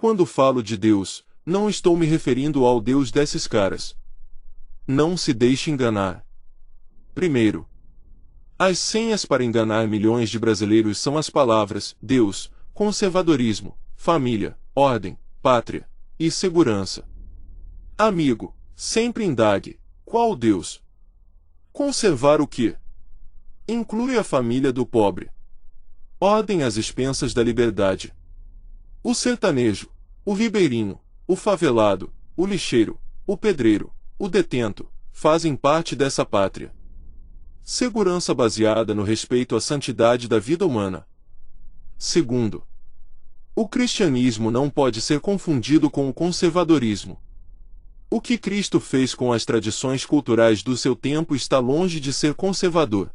Quando falo de Deus, não estou me referindo ao Deus desses caras. Não se deixe enganar. Primeiro, as senhas para enganar milhões de brasileiros são as palavras Deus, conservadorismo, família, ordem, pátria e segurança. Amigo, sempre indague: qual Deus? Conservar o quê? Inclui a família do pobre. Ordem às expensas da liberdade. O sertanejo, o ribeirinho, o favelado, o lixeiro, o pedreiro, o detento, fazem parte dessa pátria. Segurança baseada no respeito à santidade da vida humana. Segundo, o cristianismo não pode ser confundido com o conservadorismo. O que Cristo fez com as tradições culturais do seu tempo está longe de ser conservador.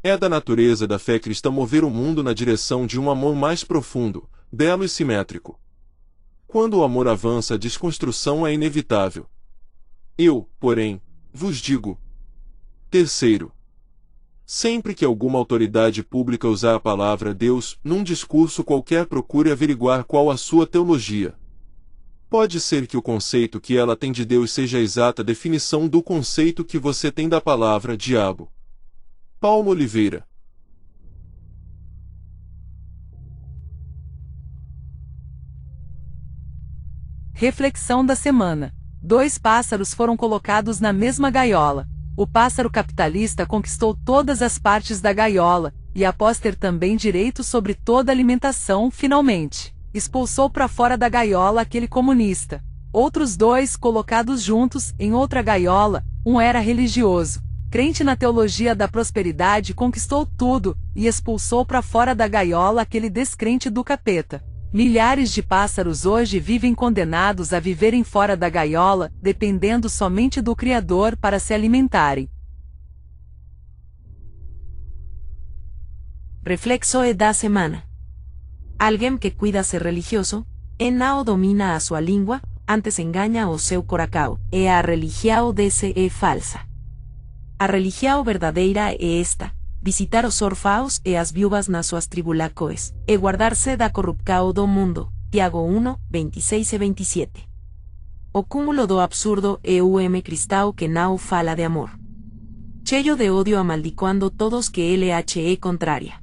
É da natureza da fé cristã mover o mundo na direção de um amor mais profundo, belo e simétrico. Quando o amor avança, a desconstrução é inevitável. Eu, porém, vos digo. Terceiro, sempre que alguma autoridade pública usar a palavra Deus num discurso qualquer, procure averiguar qual a sua teologia. Pode ser que o conceito que ela tem de Deus seja a exata definição do conceito que você tem da palavra diabo. Paulo Oliveira. Reflexão da semana. 2 pássaros foram colocados na mesma gaiola. O pássaro capitalista conquistou todas as partes da gaiola, e após ter também direito sobre toda a alimentação, finalmente expulsou para fora da gaiola aquele comunista. Outros 2 colocados juntos em outra gaiola, um era religioso, crente na teologia da prosperidade, conquistou tudo, e expulsou para fora da gaiola aquele descrente do capeta. Milhares de pássaros hoje vivem condenados a viverem fora da gaiola, dependendo somente do Criador para se alimentarem. Reflexo da semana. Alguém que cuida ser religioso, e não domina a sua língua, antes engaña o seu coração, e a religião desse é falsa. A religião verdadeira é esta: visitar os órfãos e as viúvas nas suas tribulações, e guardar-se da corrupção do mundo. Tiago 1, 26 e 27. O cúmulo do absurdo é o cristão que não fala de amor. Cheio de ódio amaldiçoando todos que ele é contrária.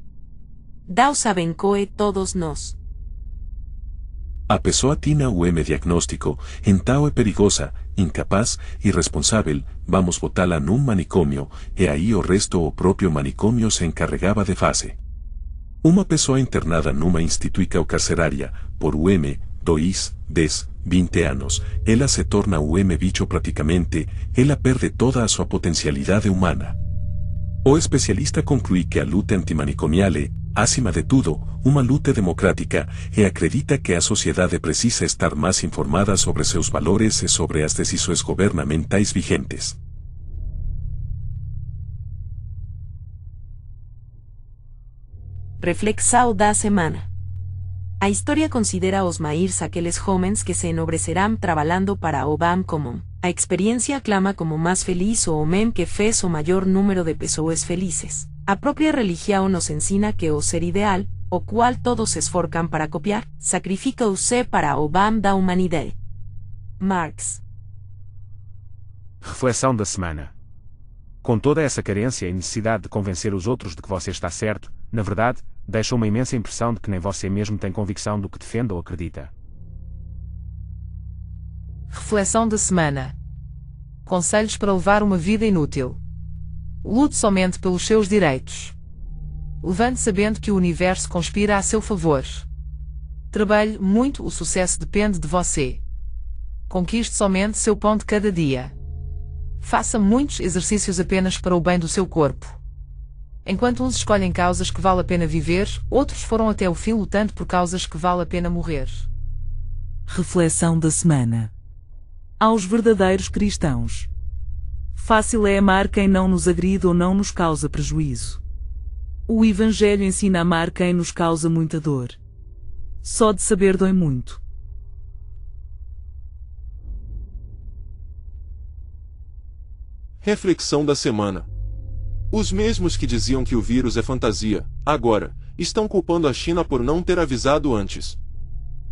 Deus abençoe todos nós. A pessoa tiene diagnóstico, então é perigosa, incapaz, irresponsável, vamos botá-la num manicômio, e aí o resto o próprio manicômio se encarregava de fazer. Uma pessoa internada numa instituição carcerária, por 2, 10, 20 anos, ela se torna bicho praticamente, ela perde toda a sua potencialidade humana. O especialista conclui que a luta antimanicomial é, acima de tudo, uma luta democrática, e acredita que a sociedade precisa estar mais informada sobre seus valores e sobre as decisões governamentais vigentes. Reflexão da semana. A história considera os maiores aqueles homens que se enobrecerão trabalhando para o bem comum. A experiência aclama como mais feliz o homem que fez o maior número de pessoas felizes. A própria religião nos ensina que o ser ideal, o qual todos se esforçam para copiar, sacrifica-se para o bem da humanidade. Marx. Reflexão da semana. Com toda essa carência e necessidade de convencer os outros de que você está certo, na verdade, deixa uma imensa impressão de que nem você mesmo tem convicção do que defende ou acredita. Reflexão da semana. Conselhos para levar uma vida inútil. Lute somente pelos seus direitos. Levante sabendo que o universo conspira a seu favor. Trabalhe muito, o sucesso depende de você. Conquiste somente seu pão de cada dia. Faça muitos exercícios apenas para o bem do seu corpo. Enquanto uns escolhem causas que vale a pena viver, outros foram até o fim lutando por causas que vale a pena morrer. Reflexão da semana. Aos verdadeiros cristãos. Fácil é amar quem não nos agride ou não nos causa prejuízo. O Evangelho ensina a amar quem nos causa muita dor. Só de saber dói muito. Reflexão da semana. Os mesmos que diziam que o vírus é fantasia, agora, estão culpando a China por não ter avisado antes.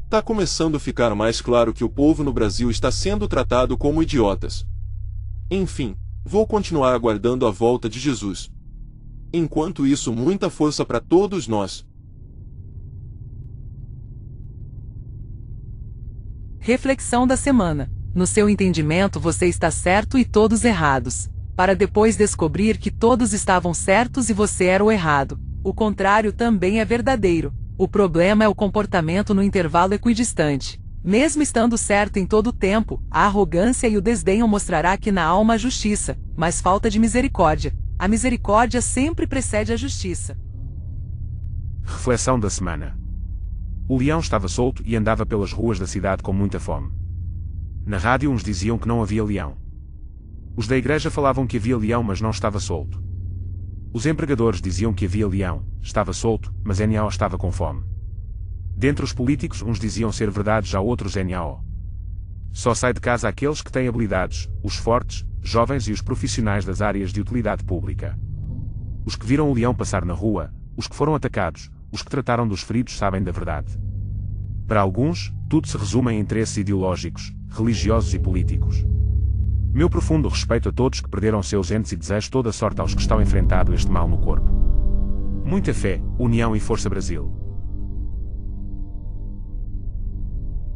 Tá começando a ficar mais claro que o povo no Brasil está sendo tratado como idiotas. Enfim, vou continuar aguardando a volta de Jesus. Enquanto isso, muita força para todos nós. Reflexão da semana. No seu entendimento você está certo e todos errados, para depois descobrir que todos estavam certos e você era o errado. O contrário também é verdadeiro. O problema é o comportamento no intervalo equidistante. Mesmo estando certo em todo o tempo, a arrogância e o desdenho mostrará que na alma há justiça, mas falta de misericórdia. A misericórdia sempre precede a justiça. Reflexão da semana. O leão estava solto e andava pelas ruas da cidade com muita fome. Na rádio uns diziam que não havia leão. Os da igreja falavam que havia leão, mas não estava solto. Os empregadores diziam que havia leão, estava solto, mas NAO estava com fome. Dentre os políticos uns diziam ser verdade, já outros NAO. Só sai de casa aqueles que têm habilidades, os fortes, jovens e os profissionais das áreas de utilidade pública. Os que viram o leão passar na rua, os que foram atacados, os que trataram dos feridos sabem da verdade. Para alguns, tudo se resume em interesses ideológicos, religiosos e políticos. Meu profundo respeito a todos que perderam seus entes e desejo toda a sorte aos que estão enfrentando este mal no corpo. Muita fé, união e força Brasil.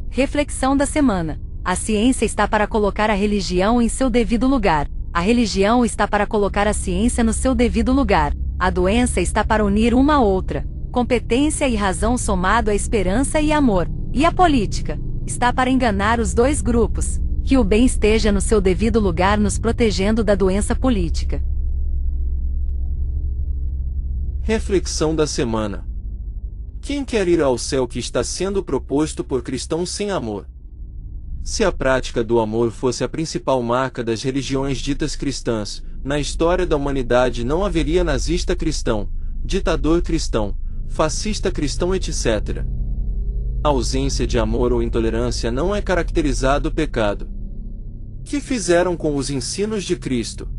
Reflexão da semana. A ciência está para colocar a religião em seu devido lugar. A religião está para colocar a ciência no seu devido lugar. A doença está para unir uma a outra. Competência e razão somado a esperança e amor. E a política está para enganar os dois grupos. Que o bem esteja no seu devido lugar nos protegendo da doença política. Reflexão da semana. Quem quer ir ao céu que está sendo proposto por cristãos sem amor? Se a prática do amor fosse a principal marca das religiões ditas cristãs, na história da humanidade não haveria nazista cristão, ditador cristão, fascista cristão, etc. A ausência de amor ou intolerância não é caracterizado pecado. Que fizeram com os ensinos de Cristo?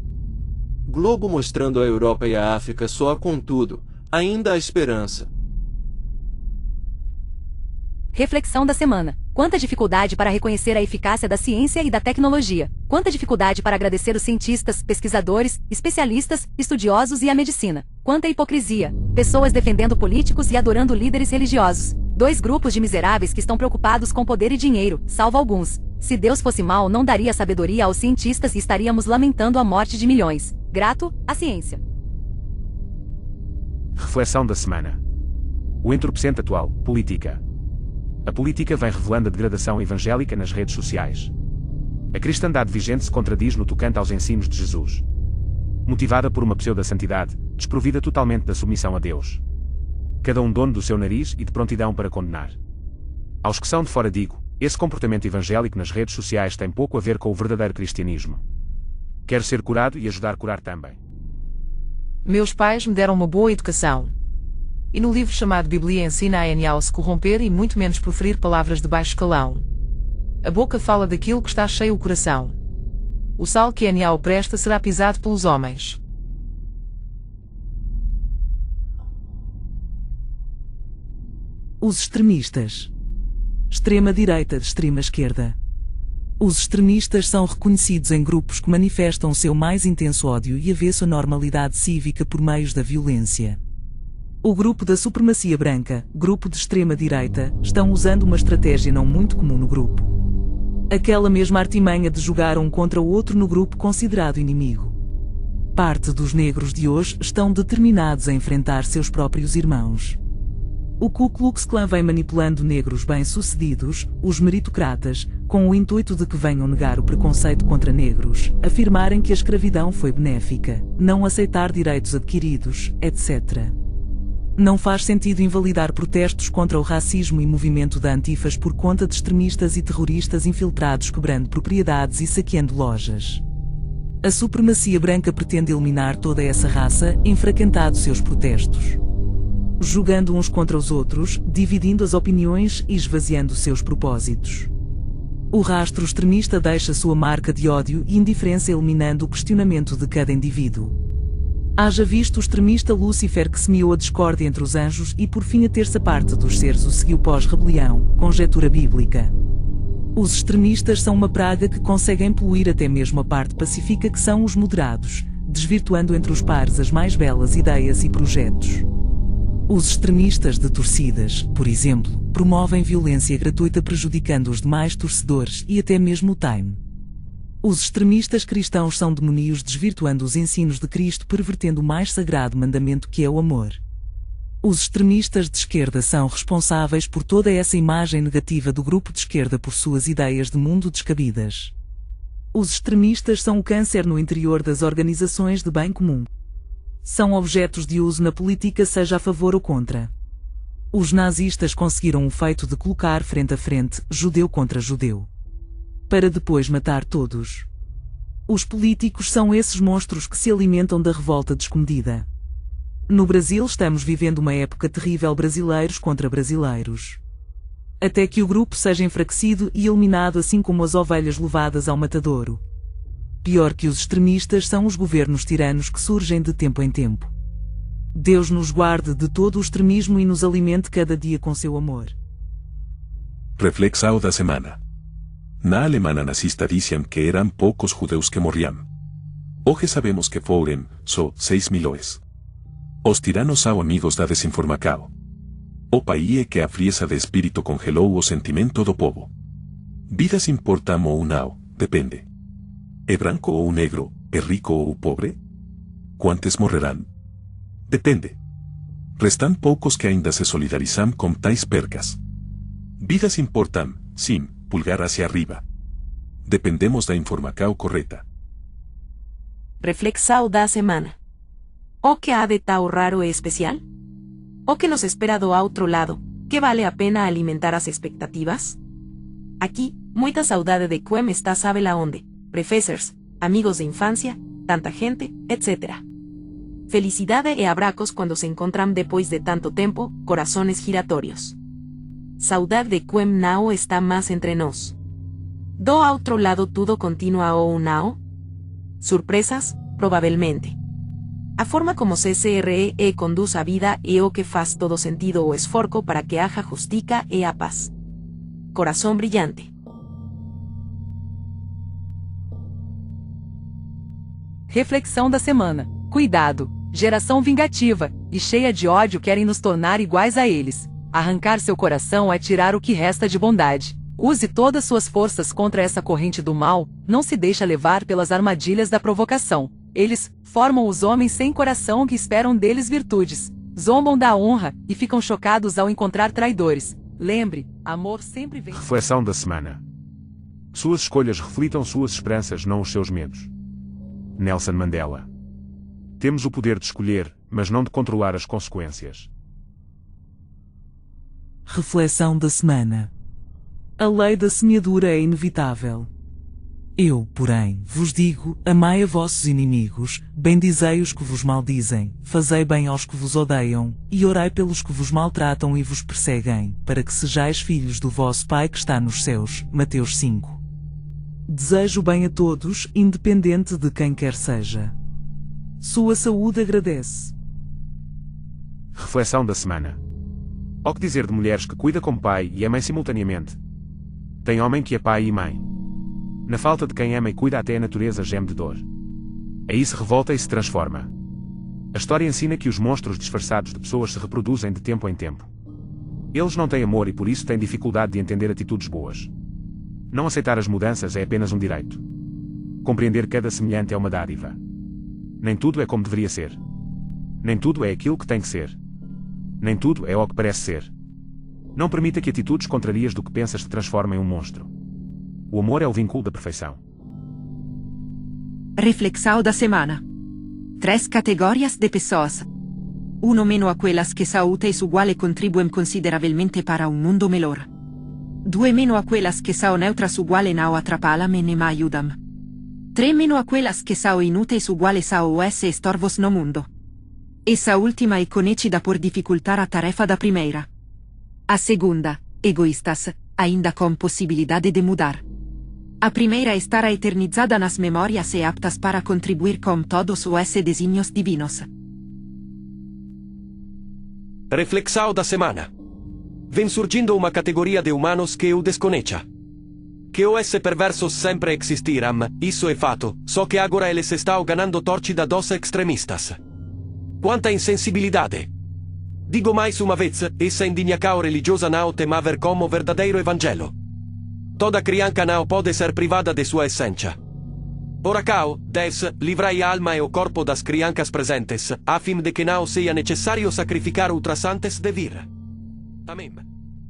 Globo mostrando a Europa e a África só, contudo, ainda há esperança. Reflexão da semana. Quanta dificuldade para reconhecer a eficácia da ciência e da tecnologia. Quanta dificuldade para agradecer os cientistas, pesquisadores, especialistas, estudiosos e a medicina. Quanta hipocrisia. Pessoas defendendo políticos e adorando líderes religiosos. Dois grupos de miseráveis que estão preocupados com poder e dinheiro, salvo alguns. Se Deus fosse mau, não daria sabedoria aos cientistas e estaríamos lamentando a morte de milhões. Grato à ciência. Reflexão da semana. O entorpecente atual, política. A política vem revelando a degradação evangélica nas redes sociais. A cristandade vigente se contradiz no tocante aos ensinos de Jesus. Motivada por uma pseudo-santidade, desprovida totalmente da submissão a Deus. Cada um dono do seu nariz e de prontidão para condenar. Aos que são de fora digo, esse comportamento evangélico nas redes sociais tem pouco a ver com o verdadeiro cristianismo. Quero ser curado e ajudar a curar também. Meus pais me deram uma boa educação. E no livro chamado Bíblia ensina a NAO se corromper e muito menos proferir palavras de baixo calão. A boca fala daquilo que está cheio o coração. O sal que a NAO presta será pisado pelos homens. Os extremistas. Extrema-direita de extrema-esquerda. Os extremistas são reconhecidos em grupos que manifestam o seu mais intenso ódio e avesso à normalidade cívica por meios da violência. O grupo da supremacia branca, grupo de extrema-direita, estão usando uma estratégia não muito comum no grupo. Aquela mesma artimanha de jogar um contra o outro no grupo considerado inimigo. Parte dos negros de hoje estão determinados a enfrentar seus próprios irmãos. O Ku Klux Klan vem manipulando negros bem-sucedidos, os meritocratas, com o intuito de que venham negar o preconceito contra negros, afirmarem que a escravidão foi benéfica, não aceitar direitos adquiridos, etc. Não faz sentido invalidar protestos contra o racismo e movimento da Antifas por conta de extremistas e terroristas infiltrados quebrando propriedades e saqueando lojas. A supremacia branca pretende eliminar toda essa raça, enfraquentando seus protestos. Julgando uns contra os outros, dividindo as opiniões e esvaziando seus propósitos. O rastro extremista deixa sua marca de ódio e indiferença eliminando o questionamento de cada indivíduo. Haja visto o extremista Lúcifer que semeou a discórdia entre os anjos e por fim a terça parte dos seres o seguiu pós-rebelião, conjetura bíblica. Os extremistas são uma praga que conseguem poluir até mesmo a parte pacífica que são os moderados, desvirtuando entre os pares as mais belas ideias e projetos. Os extremistas de torcidas, por exemplo, promovem violência gratuita prejudicando os demais torcedores e até mesmo o time. Os extremistas cristãos são demoníos desvirtuando os ensinos de Cristo, pervertendo o mais sagrado mandamento que é o amor. Os extremistas de esquerda são responsáveis por toda essa imagem negativa do grupo de esquerda por suas ideias de mundo descabidas. Os extremistas são o câncer no interior das organizações de bem comum. São objetos de uso na política, seja a favor ou contra. Os nazistas conseguiram o feito de colocar frente a frente judeu contra judeu, para depois matar todos. Os políticos são esses monstros que se alimentam da revolta descomedida. No Brasil estamos vivendo uma época terrível, brasileiros contra brasileiros. Até que o grupo seja enfraquecido e eliminado, assim como as ovelhas levadas ao matadouro. Pior que os extremistas são os governos tiranos que surgem de tempo em tempo. Deus nos guarde de todo o extremismo e nos alimente cada dia com seu amor. Reflexão da semana. Na Alemanha nazista diziam que eram poucos judeus que morriam. Hoje sabemos que foram só 6 milhões. Os tiranos são amigos da desinformação. O país que a frieza de espírito congelou o sentimento do povo. Vidas importam ou não, depende. É branco ou negro, é rico ou pobre? Quantos morrerão? Depende. Restam poucos que ainda se solidarizam com tais percas. Vidas importam, sim, pulgar hacia arriba. Dependemos da informação correta. Reflexão da semana. O que há de tal raro e especial? O que nos espera do outro lado, que vale a pena alimentar as expectativas? Aqui, muita saudade de quem está sabe lá onde, professors, amigos de infância, tanta gente, etc. Felicidade e abracos quando se encontram depois de tanto tempo, corazones giratórios. Saudade de quem não está mais entre nós. Do outro lado tudo continua ou não? Surpresas, provavelmente. A forma como CCRE conduz a vida é o que faz todo sentido o esforço para que haja justiça e a paz. Coração brilhante. Reflexão da semana. Cuidado! Geração vingativa e cheia de ódio querem nos tornar iguais a eles. Arrancar seu coração é tirar o que resta de bondade. Use todas suas forças contra essa corrente do mal, não se deixa levar pelas armadilhas da provocação. Eles formam os homens sem coração que esperam deles virtudes. Zombam da honra e ficam chocados ao encontrar traidores. Lembre, amor sempre vem... Reflexão da semana. Suas escolhas reflitam suas esperanças, não os seus medos. Nelson Mandela. Temos o poder de escolher, mas não de controlar as consequências. Reflexão da semana. A lei da semeadura é inevitável. Eu, porém, vos digo, amai a vossos inimigos, bendizei os que vos maldizem, fazei bem aos que vos odeiam, e orai pelos que vos maltratam e vos perseguem, para que sejais filhos do vosso Pai que está nos céus. Mateus 5. Desejo bem a todos, independente de quem quer seja. Sua saúde agradece. Reflexão da semana. Ao que dizer de mulheres que cuida como pai e é mãe simultaneamente? Tem homem que é pai e mãe. Na falta de quem ama e cuida até a natureza geme de dor. Aí se revolta e se transforma. A história ensina que os monstros disfarçados de pessoas se reproduzem de tempo em tempo. Eles não têm amor e por isso têm dificuldade de entender atitudes boas. Não aceitar as mudanças é apenas um direito. Compreender cada semelhante é uma dádiva. Nem tudo é como deveria ser. Nem tudo é aquilo que tem que ser. Nem tudo é o que parece ser. Não permita que atitudes contrárias do que pensas te transformem em um monstro. O amor é o vínculo da perfeição. Reflexão da semana. 3 categorias de pessoas. 1 meno aquelas que são úteis igual contribuem consideravelmente para um mundo melhor. 2 meno aquelas que são neutras igual não atrapalham nem me ajudam. 3 meno aquelas que são inúteis igual são os estorvos no mundo. Essa última é conhecida por dificultar a tarefa da primeira. A segunda, egoístas, ainda com possibilidade de mudar. A primeira estará eternizada nas memórias e aptas para contribuir com todos os designios divinos. Reflexão da semana. Vem surgindo uma categoria de humanos que o desconecha. Que os perversos sempre existiram, isso é fato, só que agora eles estão ganhando torcida dos extremistas. Quanta insensibilidade! Digo mais uma vez, essa indignação religiosa não tem a ver como verdadeiro evangelho. Toda criança não pode ser privada de sua essência. Ora cao, Deus, livrai a alma e o corpo das crianças presentes, a fim de que não seja necessário sacrificar outras antes de vir. Amém.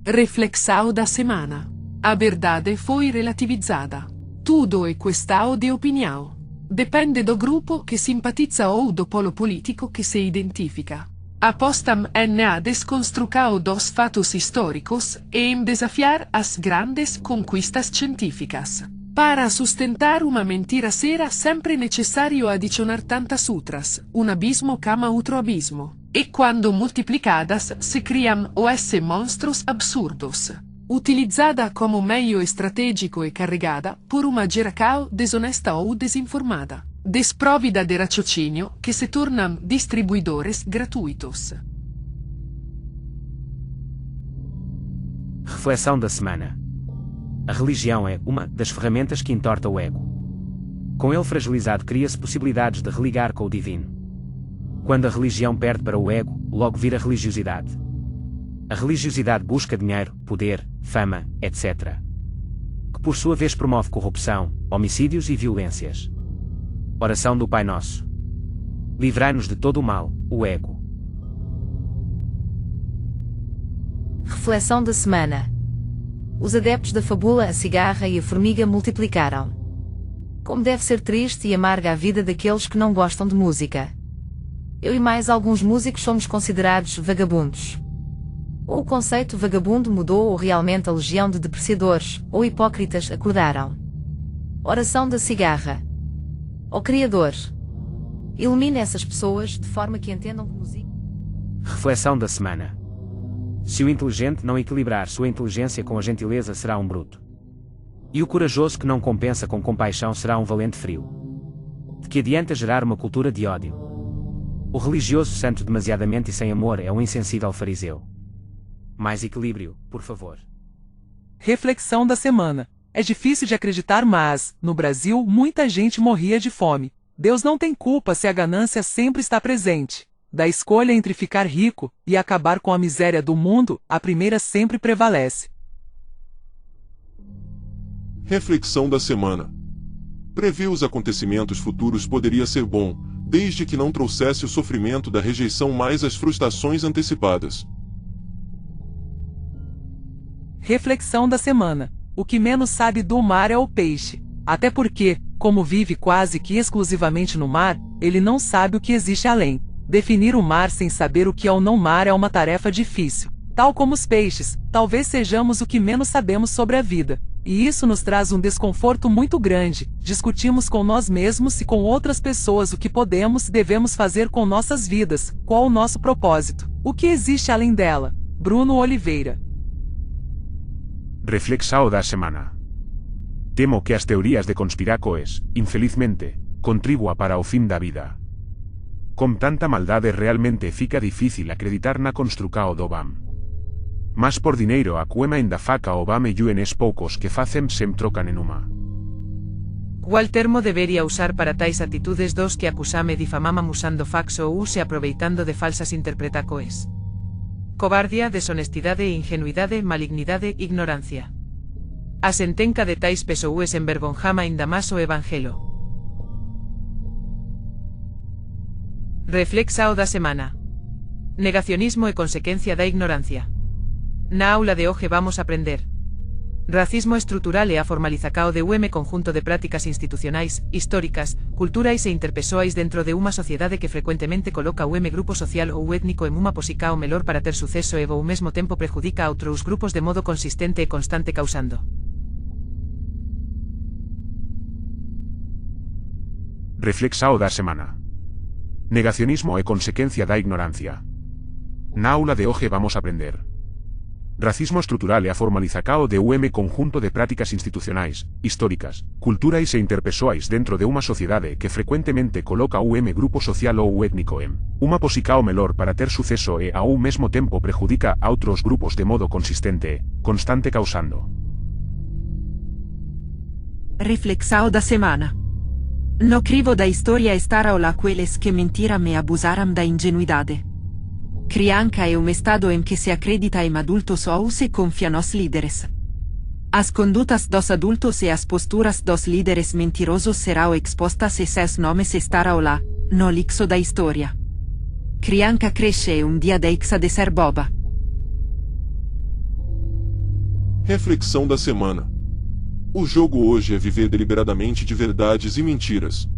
Reflexão da semana. A verdade foi relativizada. Tudo é questão de opinião. Depende do grupo que simpatiza ou do polo político que se identifica. Apostam na desconstrução dos fatos históricos e em desafiar as grandes conquistas científicas. Para sustentar uma mentira será sempre necessário adicionar tantas outras, um abismo cama outro abismo. E quando multiplicadas se criam os monstros absurdos. Utilizada como meio estratégico e carregada por uma geração desonesta ou desinformada, desprovida de raciocínio, que se tornam distribuidores gratuitos. Reflexão da semana. A religião é uma das ferramentas que entorta o ego. Com ele fragilizado, cria-se possibilidades de religar com o divino. Quando a religião perde para o ego, logo vira religiosidade. A religiosidade busca dinheiro, poder, fama, etc. Que por sua vez promove corrupção, homicídios e violências. Oração do Pai Nosso. Livrai-nos de todo o mal, o ego. Reflexão da semana. Os adeptos da fabula A Cigarra e a Formiga multiplicaram. Como deve ser triste e amarga a vida daqueles que não gostam de música. Eu e mais alguns músicos somos considerados vagabundos. Ou o conceito vagabundo mudou ou realmente a legião de depreciadores, ou hipócritas acordaram. Oração da Cigarra. Ó Criador, ilumine essas pessoas de forma que entendam que música. Reflexão da semana. Se o inteligente não equilibrar sua inteligência com a gentileza será um bruto. E o corajoso que não compensa com compaixão será um valente frio. De que adianta gerar uma cultura de ódio? O religioso santo demasiadamente e sem amor é um insensível fariseu. Mais equilíbrio, por favor. Reflexão da semana. É difícil de acreditar, mas, no Brasil, muita gente morria de fome. Deus não tem culpa se a ganância sempre está presente. Da escolha entre ficar rico e acabar com a miséria do mundo, a primeira sempre prevalece. Reflexão da semana. Prever os acontecimentos futuros poderia ser bom, desde que não trouxesse o sofrimento da rejeição mais as frustrações antecipadas. Reflexão da semana. O que menos sabe do mar é o peixe. Até porque, como vive quase que exclusivamente no mar, ele não sabe o que existe além. Definir o mar sem saber o que é o não-mar é uma tarefa difícil. Tal como os peixes, talvez sejamos o que menos sabemos sobre a vida. E isso nos traz um desconforto muito grande. Discutimos com nós mesmos e com outras pessoas o que podemos e devemos fazer com nossas vidas, qual o nosso propósito, o que existe além dela. Bruno Oliveira. Reflexão da semana. Temo que as teorías de conspiracos, infelizmente, contribuam para o fim da vida. Com tanta maldade realmente fica difícil acreditar na construção do BAM. Mas por dinheiro a cuema ainda faca o BAM e uns poucos que facem sem trocan en uma. Qual termo debería usar para tais atitudes dos que acusame difamamam usando fax ou use aproveitando de falsas interpretacoes? Cobardia, deshonestidade, ingenuidade, malignidade, ignorancia. A sentenca de tais pesoues envergonjama ainda más o evangelho. Reflexao da semana. Negacionismo e consecuencia da ignorancia. Na aula de hoje vamos a aprender. Racismo estrutural e a formalizacao de conjunto de prácticas institucionais, históricas, culturais e interpessoais dentro de uma sociedade que frecuentemente coloca grupo social ou étnico en uma posición melhor para ter suceso e ao mesmo tempo prejudica a outros grupos de modo consistente e constante causando. Reflexao da semana. Negacionismo e consecuencia da ignorancia. Na aula de hoje vamos a aprender. Racismo estrutural é a formalização de conjunto de práticas institucionais, históricas, culturais e interpessoais dentro de uma sociedade que frequentemente coloca grupo social ou étnico em uma posição melhor para ter sucesso e ao mesmo tempo prejudica a outros grupos de modo consistente e constante causando. Reflexão da semana. No crivo da história estaram aqueles que mentiram e abusaram da ingenuidade. Criança é estado em que se acredita em adultos ou se confia nos líderes. As condutas dos adultos e as posturas dos líderes mentirosos serão expostas e seus nomes estarão lá, no lixo da história. Criança cresce e dia deixa de ser boba. Reflexão da semana. O jogo hoje é viver deliberadamente de verdades e mentiras.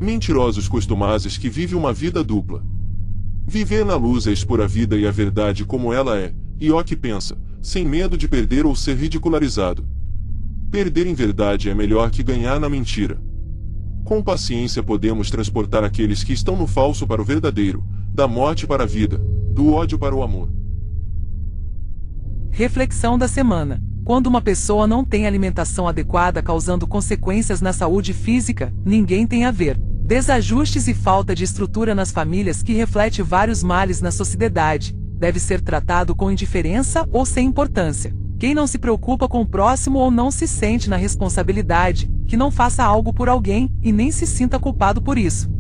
Mentirosos costumazes que vivem uma vida dupla. Viver na luz é expor a vida e a verdade como ela é, e o que pensa, sem medo de perder ou ser ridicularizado. Perder em verdade é melhor que ganhar na mentira. Com paciência podemos transportar aqueles que estão no falso para o verdadeiro, da morte para a vida, do ódio para o amor. Reflexão da semana. Quando uma pessoa não tem alimentação adequada causando consequências na saúde física, ninguém tem a ver. Desajustes e falta de estrutura nas famílias que reflete vários males na sociedade, deve ser tratado com indiferença ou sem importância. Quem não se preocupa com o próximo ou não se sente na responsabilidade, que não faça algo por alguém e nem se sinta culpado por isso.